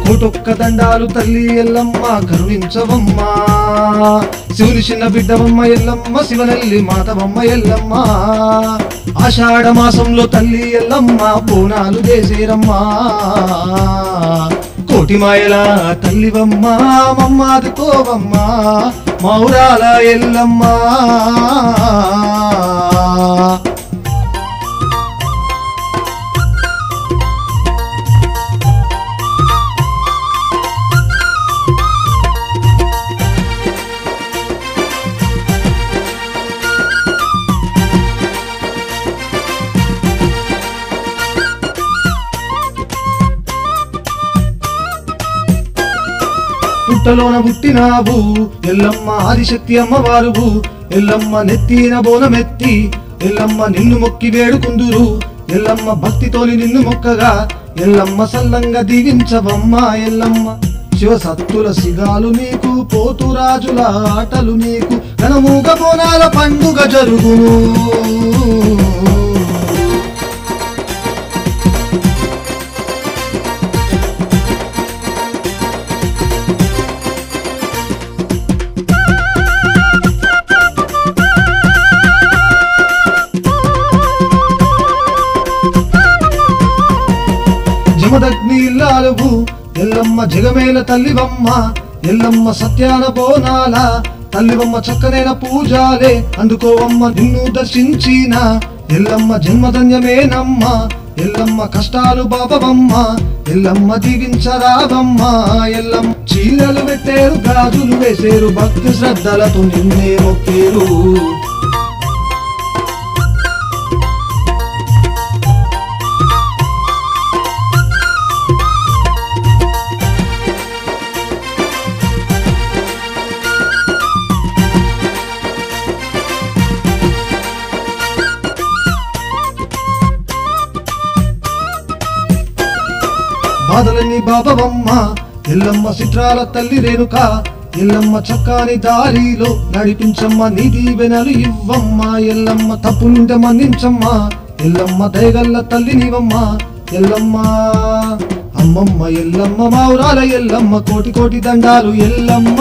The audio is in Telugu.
కోటొక్క దండాలు తల్లి ఎల్లమ్మ కరుణించవమ్మ శివుని చిన్న బిడ్డవమ్మ ఎల్లమ్మ శివనల్లి మాతవమ్మ ఎల్లమ్మ ఆషాఢ మాసంలో తల్లి ఎల్లమ్మ బోనాలు చేసేరమ్మా కోటి మాయల తల్లివమ్మ మమ్మాదుకోవమ్మ మౌరాల ఎల్లమ్మ పుట్టలోన పుట్టినావు ఎల్లమ్మ ఆదిశక్తి అమ్మవారువు ఎల్లమ్మ నెత్తిన బోనమెత్తి ఎల్లమ్మ నిన్ను మొక్కి వేడుకుందురు ఎల్లమ్మ భక్తితోని నిన్ను మొక్కగా ఎల్లమ్మ సల్లంగా దీవించవమ్మ ఎల్లమ్మ శివసత్తుల సిగాలు నీకు పోతురాజుల ఆటలు నీకు ఘనమూగ బోనాల పండుగ జరుగును జమదగ్ని ఇల్లాలువు ఎల్లమ్మ జగమేల తల్లివమ్మ ఎల్లమ్మ సత్యాన బోనాల తల్లివమ్మ చక్కనైన పూజాలే అందుకోవమ్మ నిన్ను దర్శించిన ఎల్లమ్మ జన్మధన్యమేనమ్మ ఎల్లమ్మ కష్టాలు బాపవమ్మ ఎల్లమ్మ దీవించరావమ్మ ఎల్లమ్మ చీలలు పెట్టేరు గాజులు వేసేరు భక్తి శ్రద్ధలతో నిన్నే మొక్కేరు బాధలని బాబవమ్మ ఎల్లమ్మ సిట్రాల తల్లి రేణుక ఎల్లమ్మ చక్కని దారిలో నడిపించమ్మ నీ దీవెనలు ఇవ్వమ్మ ఎల్లమ్మ తప్పులుంటే మన్నించమ్మ ఎల్లమ్మ దయగల్ల తల్లి నీవమ్మ ఎల్లమ్మ అమ్మమ్మ ఎల్లమ్మ మౌరాల ఎల్లమ్మ కోటి కోటి దండాలు ఎల్లమ్మ